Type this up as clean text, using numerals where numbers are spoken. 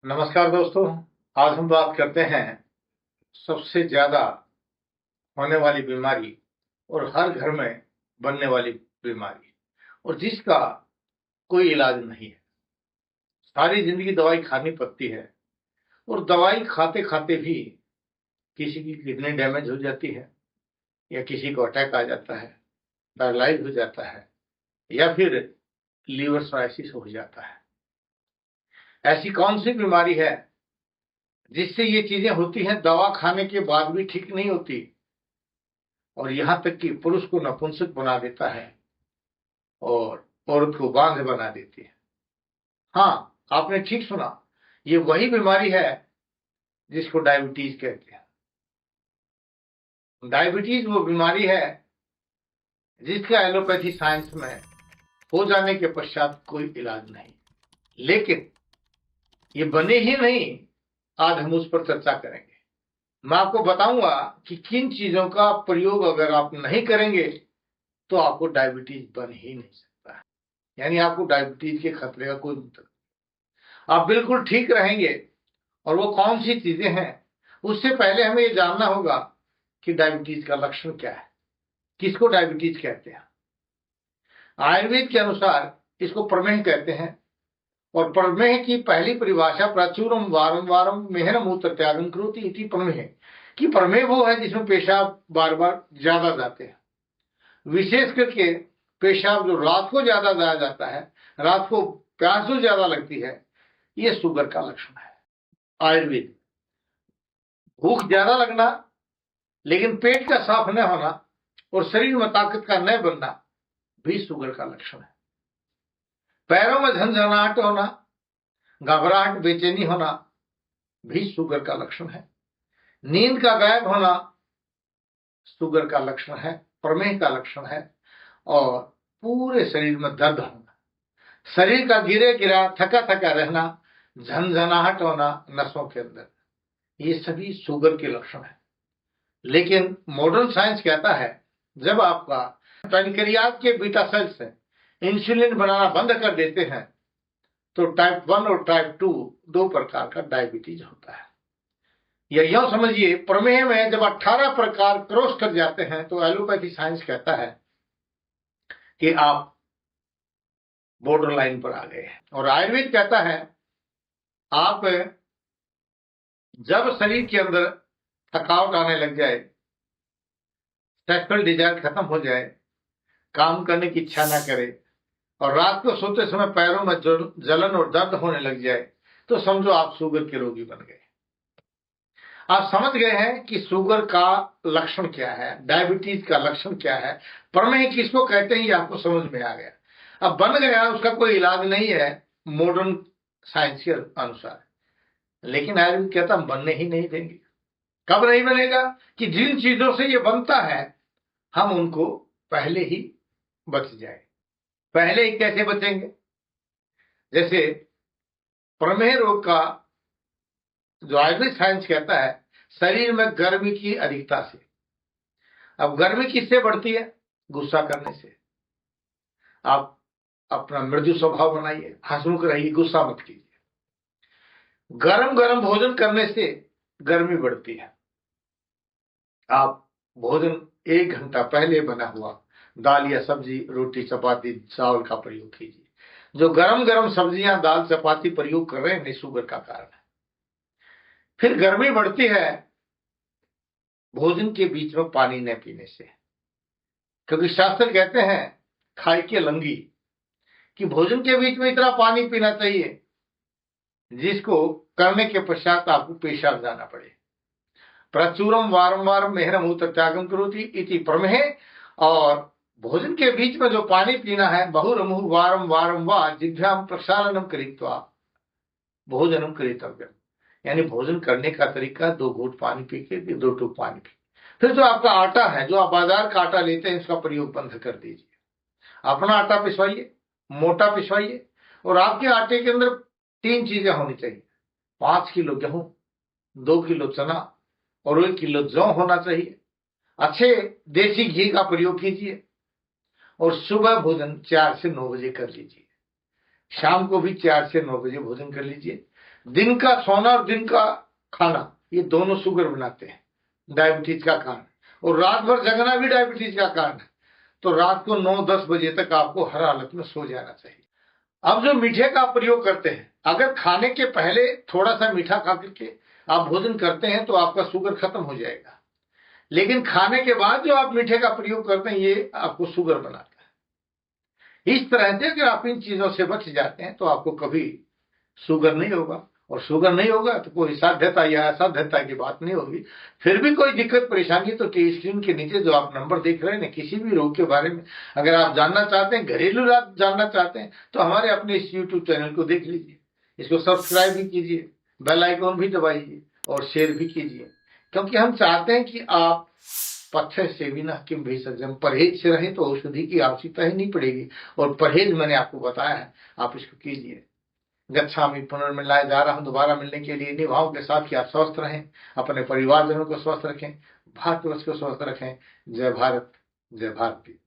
नमस्कार दोस्तों। आज हम बात करते हैं सबसे ज्यादा होने वाली बीमारी और हर घर में बनने वाली बीमारी और जिसका कोई इलाज नहीं है। सारी जिंदगी दवाई खानी पड़ती है और दवाई खाते खाते भी किसी की किडनी डैमेज हो जाती है या किसी को अटैक आ जाता है, पैरालाइज हो जाता है या फिर लीवर सोराइसिस हो जाता है। ऐसी कौन सी बीमारी है जिससे ये चीजें होती हैं, दवा खाने के बाद भी ठीक नहीं होती और यहां तक कि पुरुष को नपुंसक बना देता है और औरत को बांझ बना देती है। हाँ, आपने ठीक सुना, ये वही बीमारी है जिसको डायबिटीज कहते हैं। डायबिटीज वो बीमारी है जिसका एलोपैथी साइंस में हो जाने के पश्चात कोई इलाज नहीं, लेकिन ये बने ही नहीं। आज हम उस पर चर्चा करेंगे। मैं आपको बताऊंगा कि किन चीजों का प्रयोग अगर आप नहीं करेंगे तो आपको डायबिटीज बन ही नहीं सकता है, यानी आपको डायबिटीज के खतरे का कोई मतलब, आप बिल्कुल ठीक रहेंगे। और वो कौन सी चीजें हैं, उससे पहले हमें ये जानना होगा कि डायबिटीज का लक्षण क्या है, किसको डायबिटीज कहते हैं। आयुर्वेद के अनुसार इसको प्रमेह कहते हैं और प्रमेह की पहली परिभाषा प्रचुरम वारम वारम मेहर मूत्र त्यागन करोति इति प्रमेह कि प्रमेह वो है जिसमें पेशाब बार बार ज्यादा जाते हैं, विशेष करके पेशाब जो रात को ज्यादा जाया जाता है, रात को प्यास जो ज्यादा लगती है, ये शुगर का लक्षण है। आयुर्वेद भूख ज्यादा लगना लेकिन पेट का साफ न होना और शरीर में ताकत का न बनना भी शुगर का लक्षण है। पैरों में झंझनाहट होना, घबराहट, बेचैनी होना भी शुगर का लक्षण है। नींद का गायब होना शुगर का लक्षण है, प्रमेह का लक्षण है। और पूरे शरीर में दर्द होना, शरीर का गिरे गिरा थका थका रहना, झंझनाहट होना नसों के अंदर, ये सभी शुगर के लक्षण है। लेकिन मॉडर्न साइंस कहता है जब आपका पैनक्रियाज के बीटा सेल्स इंसुलिन बनाना बंद कर देते हैं तो टाइप 1 और टाइप 2 दो प्रकार का डायबिटीज होता है। या यूं समझिए, प्रमेह में जब 18 प्रकार क्रॉस कर जाते हैं तो एलोपैथी साइंस कहता है कि आप बॉर्डर लाइन पर आ गए हैं। और आयुर्वेद कहता है आप जब शरीर के अंदर थकावट आने लग जाए, सेक्सुअल डिजायर खत्म हो जाए, काम करने की इच्छा ना करे और रात को सोते समय पैरों में जलन और दर्द होने लग जाए, तो समझो आप शुगर के रोगी बन गए। आप समझ गए हैं कि शुगर का लक्षण क्या है, डायबिटीज का लक्षण क्या है, प्रमेह किसको कहते हैं, ये आपको समझ में आ गया। अब बन गया, उसका कोई इलाज नहीं है मॉडर्न साइंस के अनुसार, लेकिन आयुर्वेद कहता हम बनने ही नहीं देंगे। कब नहीं बनेगा कि जिन चीजों से ये बनता है हम उनको पहले ही बच जाए। पहले ही कैसे बचेंगे? जैसे प्रमेह रोग का जो आयुर्वेद साइंस कहता है शरीर में गर्मी की अधिकता से। अब गर्मी किससे बढ़ती है? गुस्सा करने से। आप अपना मृदु स्वभाव बनाइए, हंसमुख रहिए, गुस्सा मत कीजिए। गरम गरम भोजन करने से गर्मी बढ़ती है। आप भोजन 1 घंटा पहले बना हुआ दाल या सब्जी, रोटी, चपाती, चावल का प्रयोग कीजिए। जो गरम गरम सब्जियां, दाल, चपाती प्रयोग कर रहे हैं, शुगर का कारण है। फिर गर्मी बढ़ती है भोजन के बीच में पानी न पीने से, क्योंकि शास्त्र कहते हैं खाई के लंगी कि भोजन के बीच में इतना पानी पीना चाहिए जिसको करने के पश्चात आपको पेशाब जाना पड़े। प्रचुरम वारंवार मेहर मूत्र त्यागम करोति इति प्रमेह। और भोजन के बीच में जो पानी पीना है, बहुरमुः वारम वारम वा जिह्वाम प्रक्षालनम कृत्वा भोजनम करितव्यम, यानी भोजन करने का तरीका 2 घूंट पानी पी के, 2 टूक पानी पी। फिर जो आपका आटा है, जो आप बाजार का आटा लेते हैं, इसका प्रयोग बंद कर दीजिए। अपना आटा पिसवाइए, मोटा पिसवाइए। और आपके आटे के अंदर 3 चीजें होनी चाहिए: 5 किलो गेहूं, 2 किलो चना और 1 किलो जौ होना चाहिए। अच्छे देसी घी का प्रयोग कीजिए और सुबह भोजन 4 से 9 बजे कर लीजिए। शाम को भी 4 से 9 बजे भोजन कर लीजिए। दिन का सोना और दिन का खाना, ये दोनों शुगर बनाते हैं, डायबिटीज का कारण। और रात भर जगना भी डायबिटीज का कारण है। तो रात को 9-10 बजे तक आपको हर हालत में सो जाना चाहिए। अब जो मीठे का प्रयोग करते हैं, अगर खाने के पहले थोड़ा सा मीठा खा करके आप भोजन करते हैं तो आपका शुगर खत्म हो जाएगा, लेकिन खाने के बाद जो आप मीठे का प्रयोग करते हैं ये आपको शुगर बनाता है। इस तरह से अगर आप इन चीजों से बच जाते हैं तो आपको कभी शुगर नहीं होगा, और शुगर नहीं होगा तो कोई साध्यता या असाध्यता की बात नहीं होगी। फिर भी कोई दिक्कत परेशानी तो स्क्रीन के नीचे जो आप नंबर देख रहे हैं ना, किसी भी रोग के बारे में अगर आप जानना चाहते हैं, घरेलू इलाज जानना चाहते हैं, तो हमारे अपने इस यूट्यूब चैनल को देख लीजिए, इसको सब्सक्राइब भी कीजिए, बेल आइकॉन भी दबाइए और शेयर भी कीजिए, क्योंकि हम चाहते हैं कि आप पथ्य से बिना किम भी सज्जन, परहेज से रहें तो औषधि की आवश्यकता ही नहीं पड़ेगी। और परहेज मैंने आपको बताया है, आप इसको कीजिए। गच्छामि पुनर्मिलाए जा रहा हूं दोबारा मिलने के लिए इन्हीं भाव के साथ कि आप स्वस्थ रहें, अपने परिवारजनों को स्वस्थ रखें, भारतवर्ष को स्वस्थ रखें। जय भारत, जय भारती।